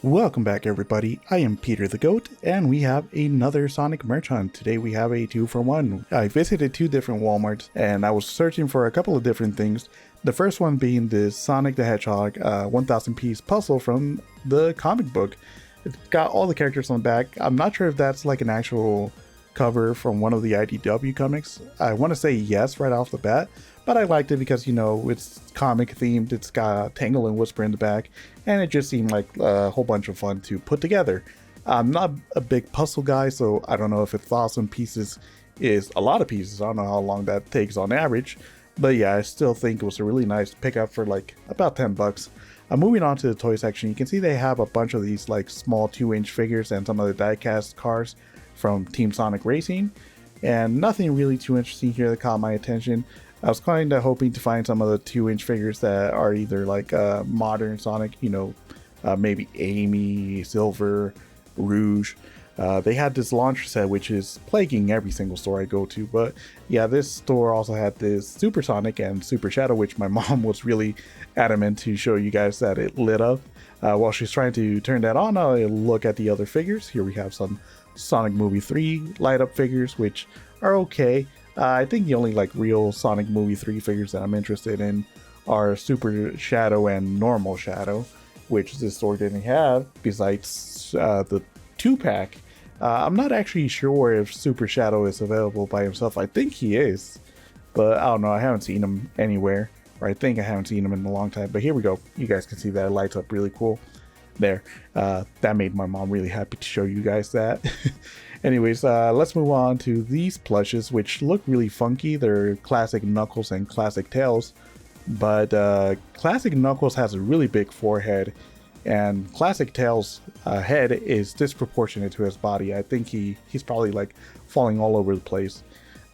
Welcome back everybody, I am Peter the Goat, and we have another Sonic merch hunt. Today we have a 2-for-1. I visited two different Walmarts, and I was searching for a couple of different things. The first one being this Sonic the Hedgehog 1000 piece puzzle from the comic book. It's got all the characters on the back. I'm not sure if that's like an actual cover from one of the IDW comics. I want to say yes right off the bat, but I liked it because, you know, it's comic themed. It's got Tangle and Whisper in the back, and it just seemed like a whole bunch of fun to put together. I'm not a big puzzle guy, so I don't know if 1,000 pieces is a lot of pieces. I don't know how long that takes on average, but yeah, I still think it was a really nice pickup for like about 10 bucks. Moving on to the toy section, you can see they have a bunch of these like small 2-inch figures and some of the die-cast cars from Team Sonic Racing, and nothing really too interesting here that caught my attention. I was kind of hoping to find some of the 2-inch figures that are either like modern Sonic, you know, maybe Amy, Silver, Rouge. They had this launcher set, which is plaguing every single store I go to. But yeah, this store also had this Super Sonic and Super Shadow, which my mom was really adamant to show you guys that it lit up. While she's trying to turn that on, I'll look at the other figures. Here we have some Sonic Movie 3 light up figures, which are okay. I think the only like real Sonic Movie 3 figures that I'm interested in are Super Shadow and Normal Shadow, which this store didn't have, besides the 2-pack. I'm not actually sure if Super Shadow is available by himself. I think he is, but I don't know. I haven't seen him anywhere, or I think I haven't seen him in a long time. But here we go. You guys can see that it lights up really cool. There. That made my mom really happy to show you guys that. Anyways, let's move on to these plushes, which look really funky. They're classic Knuckles and classic Tails, but classic Knuckles has a really big forehead, and classic Tails' head is disproportionate to his body. I think he's probably like falling all over the place.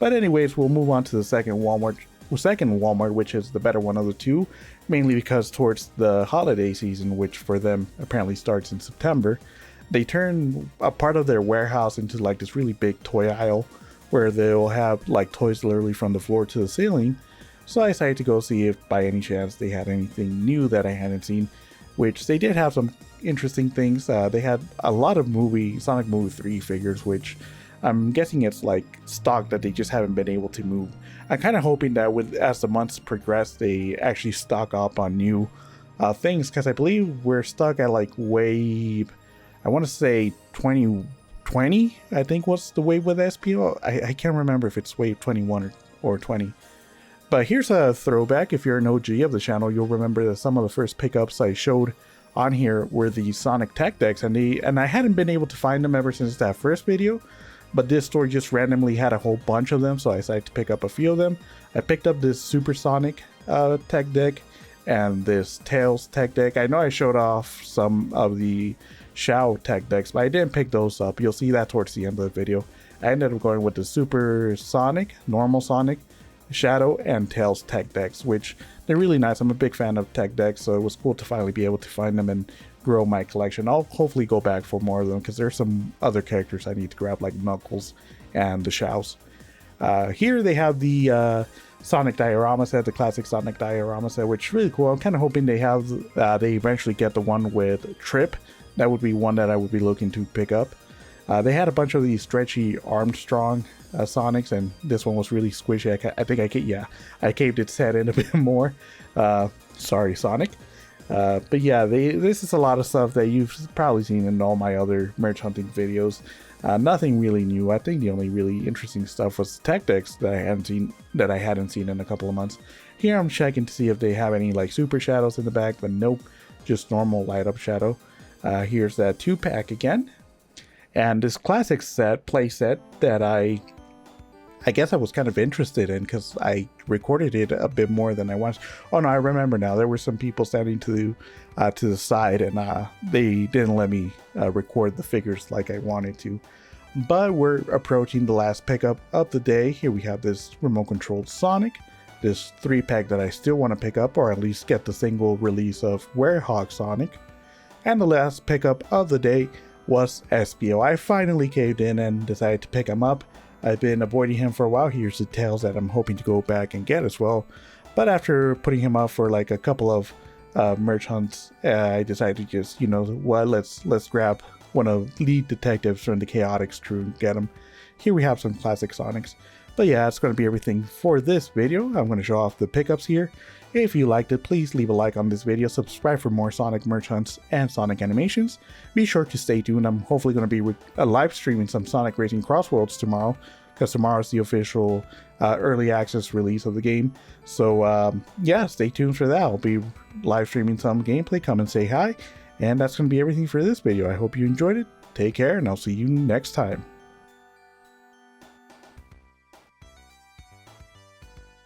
But anyways, we'll move on to the second Walmart, which is the better one of the two, mainly because towards the holiday season, which for them apparently starts in September, they turn a part of their warehouse into like this really big toy aisle where they'll have like toys literally from the floor to the ceiling. So I decided to go see if by any chance they had anything new that I hadn't seen, which they did have some interesting things. They had a lot of Sonic Movie 3 figures, which I'm guessing it's like stock that they just haven't been able to move. I'm kind of hoping that as the months progress, they actually stock up on new things, because I believe we're stuck at like wave, I want to say 2020, I think was the wave with SPO. I can't remember if it's wave 21 or 20. But here's a throwback. If you're an OG of the channel, you'll remember that some of the first pickups I showed on here were the Sonic Tech Decks, and I hadn't been able to find them ever since that first video. But this store just randomly had a whole bunch of them, so I decided to pick up a few of them. I picked up this Super Sonic Tech Deck and this Tails Tech Deck. I know I showed off some of the Shao Tech Decks, but I didn't pick those up. You'll see that towards the end of the video. I ended up going with the Super Sonic, Normal Sonic, Shadow, and Tails Tech Decks, which they're really nice. I'm a big fan of Tech Decks, so it was cool to finally be able to find them and grow my collection. I'll hopefully go back for more of them, because there's some other characters I need to grab, like Knuckles and the Shaos. Here they have the Sonic Diorama set, the classic Sonic Diorama set, which is really cool. I'm kind of hoping they eventually get the one with Trip. That would be one that I would be looking to pick up. They had a bunch of these stretchy Armstrong Sonics, and this one was really squishy. I think I caved its head in a bit more. Sorry, Sonic. But yeah, this is a lot of stuff that you've probably seen in all my other merch hunting videos. Nothing really new. I think the only really interesting stuff was the Tech Decks that I hadn't seen in a couple of months. Here I'm checking to see if they have any like Super Shadows in the back, but nope, just normal light up Shadow. Here's that 2-pack again, and this classic play set that I guess I was kind of interested in because I recorded it a bit more than I watched. Oh no, I remember now. There were some people standing to the side, and they didn't let me record the figures like I wanted to. But we're approaching the last pickup of the day. Here we have this remote-controlled Sonic, this 3-pack that I still want to pick up, or at least get the single release of Werehog Sonic. And the last pickup of the day was SPO. I finally caved in and decided to pick him up. I've been avoiding him for a while. Here's the Tails that I'm hoping to go back and get as well. But after putting him up for like a couple of merch hunts, I decided to just, you know what, let's grab one of lead detectives from the Chaotix crew and get them. Here we have some classic Sonics. But yeah, that's going to be everything for this video. I'm going to show off the pickups here. If you liked it, please leave a like on this video, subscribe for more Sonic merch hunts and Sonic animations. Be sure to stay tuned. I'm hopefully going to be live streaming some Sonic Racing Crossworlds tomorrow, because tomorrow is the official early access release of the game. So yeah, stay tuned for that. I'll be live streaming some gameplay. Come and say hi. And that's going to be everything for this video. I hope you enjoyed it. Take care, and I'll see you next time.